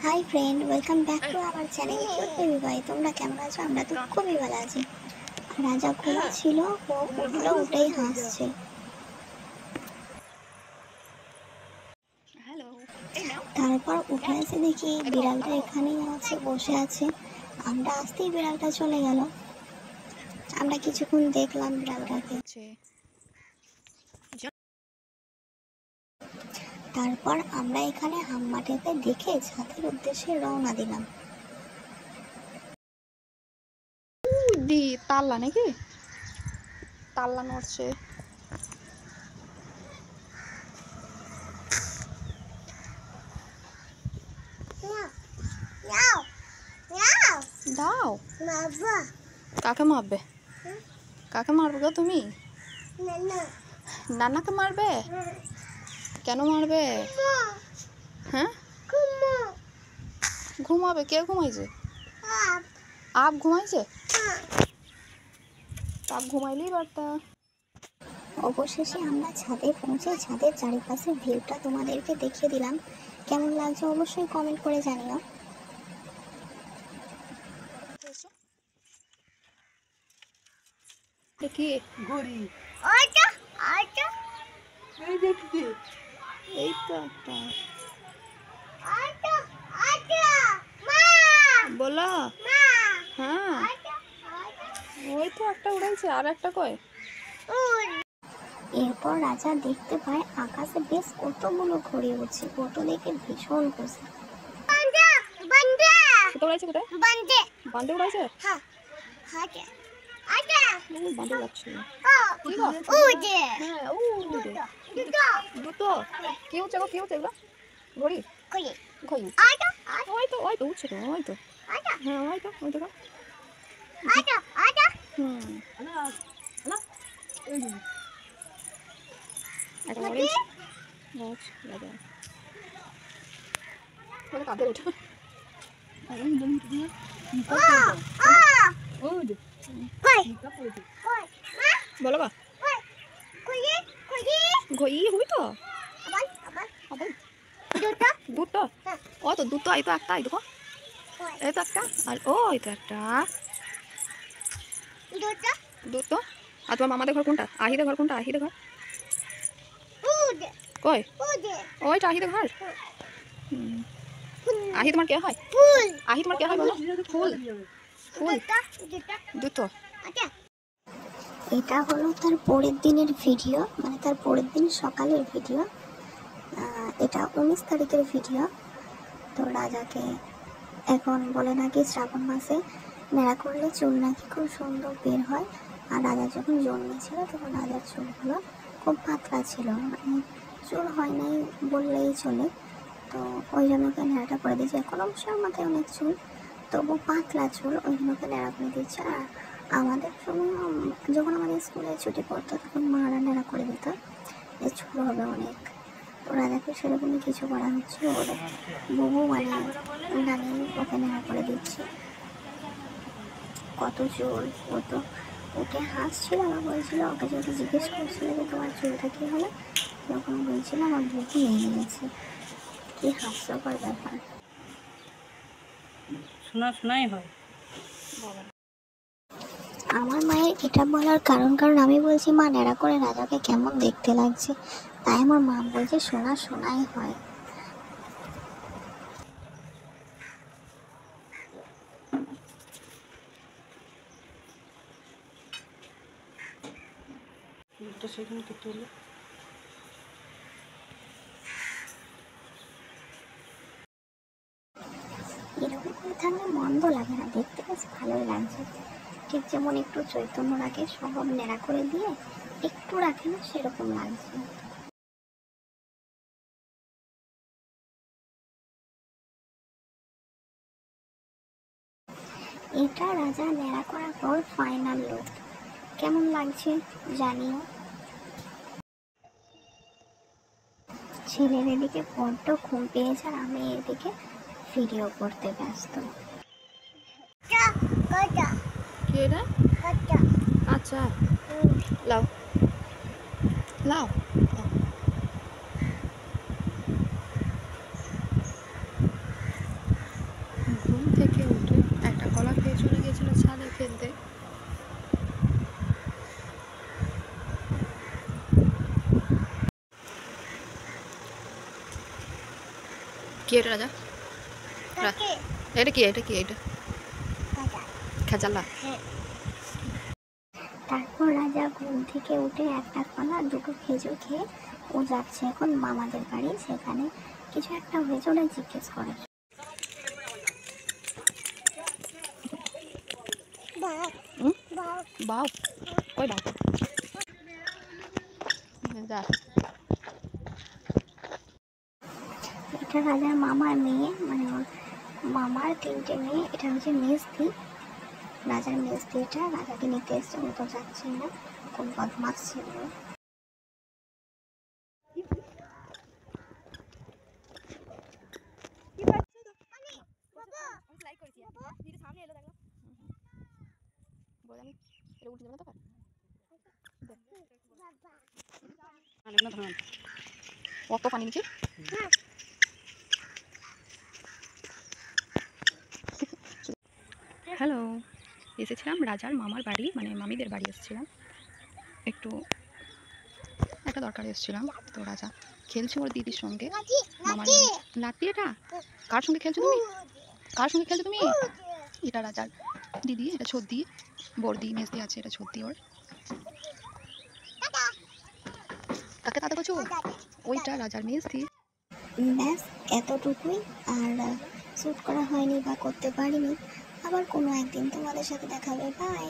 Hi friend, welcome back to our channel cute baby বয়। তোমরা কেমন আছো? আমরা তো খুবই ভালো আছি। রাজা ঘুমাচ্ছিল, ও উঠলো, উঠেই হাসছে। তারপর উঠে এসে দেখি বিড়ালটা এখানেই আছে, বসে আছে। আমরা আসতেই বিড়ালটা চলে গেল। আমরা কিছুক্ষণ দেখলাম বিড়ালটাকে। তারপর আমরা এখানে হাম্মাটাকে দেখে ছাদের উদ্দেশ্যে রওনা দিলাম। তাল্লা নাকি তাল্লা নড়ছে। দাও, কাকে মারবে? কাকে মারবে গো তুমি? নানাকে মারবে? কেন মারবে? হ্যাঁ, ঘুমাবে। কে ঘুমাইছে? আপ ঘুমাইছে? আপ ঘুমাইলেই পারতা। অবশেষে আমরা ছাদে পৌঁছে ছাদের চারিপাশের ভিউটা তোমাদেরকে দেখিয়ে দিলাম। কেমন লাগছে অবশ্যই কমেন্ট করে জানিও। কি ঘড়ি? এই তো একটা বলো। হ্যাঁ, ওই তো একটা উড়াইছে, আর একটা কয়। এরপর রাজা দেখতে পায় আকাশে বেশ কতগুলো ঘড়ি উঠছে। ওটা দেখে ভীষণ খুশি। কোথায় উড়াইছে? কোথায় বান্ধে উড়াইছে? বান্ধে উড়াচ্ছে। দুটো কি উঠছে গো? কি উঠছে এগুলো? ঘড়ি ঘড়ি ওই তো উঠছে তো, ওই তো। হ্যাঁ, ওই তো দেখো। একটা অরেঞ্জ গাছ লাগা বলে কাঁদে ওঠে। বলো বা ঘই হই তো দুটো। ও তো দুটো, এই তো একটা, এই দেখো, এই তো একটা, আর ও এই তো একটা, দুটো। আর তোমার মামাদের ঘর কোনটা? আহিদের ঘর কোনটা? আহিদের ঘর কই? ওইটা আহিদের ঘর। আহি তোমার কে হয়? আহি তোমার কে হয় বলো? ফুল ফুল দুটো। এটা হলো তার পরের দিনের ভিডিও, মানে তার পরের দিন সকালের ভিডিও। এটা 19 তারিখের ভিডিও। তো রাজাকে এখন বলে নাকি শ্রাবণ মাসে নেড়া করলে চুল নাকি খুব সুন্দর বের হয়। আর রাজা যখন জন্মেছিল তখন রাজার চুলগুলো খুব পাতলা ছিল, মানে চুল হয় নাই বললেই চলে। তো ওই জন্য ওকে নেড়াটা করে দিয়েছে। এখন অবশ্যই মাথায় অনেক চুল, তবু পাতলা চুল, ওই জন্য ওকে নেড়া করে দিচ্ছে। আর আমাদের সময় যখন আমাদের স্কুলে ছুটি পড়তো তখন মারা নেড়া করে দিত, যে চুল হবে অনেক। তো রাজাকে সেরকমই কিছু করা হচ্ছে, ওর বুবু মানে নানি ওকে নেড়া করে দিচ্ছে। কত চুল! ও তো ওকে হাসছিল, আমার বলছিল, ওকে যদি জিজ্ঞেস করছিল যে তোমার চুলটা কী হলো, তখন বলছিল আমার বুবু নিয়ে নিয়েছে। কি হাস্যকর ব্যাপার! শোনাই হয়। আমার মায়ের এটা বলার কারণ আমি বলছি মা ন্যাড়া করে রাজাকে কেমন দেখতে লাগছে, তাই আমার মা বলছে শোনাই হয়। সেখানে কি তুলে এরকম করে থাকলে মন্দ লাগে না, দেখতে বেশ ভালোই লাগছে। ঠিক যেমন একটু চৈতন্য রাখে, সব ন্যাড়া করে দিয়ে একটু রাখে না, সেরকম লাগছে। এটা রাজা ন্যাড়া করার পর ফাইনাল লুক। কেমন লাগছে জানিও। ছেলের এদিকে বড্ড ঘুম পেয়েছে আর আমি এদিকে ভিডিও করতে ব্যস্ত। কি এটা? আচ্ছা, লাও লাও। কি এটা রাজা? এটা কি এটা? খেজাল্লা। তারপর রাজা ঘুম থেকে উঠে একটা কলা দুটো খেজুর খেয়ে ও যাচ্ছে এখন মামাদের বাড়ি, সেখানে কিছু একটা হয়েছে ওরা জিজ্ঞেস করে। বাউ কই বাউ যা। এটা রাজার মামার মেয়ে, মানে ওর মামার তিনটে মেয়ে, এটা হচ্ছে মেজদি, রাজার মেজদি। এটা রাজাকে নিতে এসছে, ও তো যাচ্ছে না, কোন বদমাস ছিল। কত পানি নিচে। হ্যালো, এসেছিলাম রাজার মামার বাড়ি, মানে মামিদের বাড়ি এসেছিলাম, একটু একটা দরকারে এসেছিলাম। তো রাজা খেলছে ওর দিদির সঙ্গে, মামার নাতি। এটা কার সঙ্গে খেলছো তুমি? কার সঙ্গে খেলছো তুমি? এটা রাজার দিদি, এটা ছদ্দি, বর্দি মেজদি আছে, এটা ছদ্দি ওর। কাকে দাদা করছো? ওইটা রাজার মেজদি। ব্যাস এতটুকুই, আর শ্যুট করা হয়নি বা করতে পারিনি। আবার কোনো একদিন তোমাদের সাথে দেখা হবে, বাই।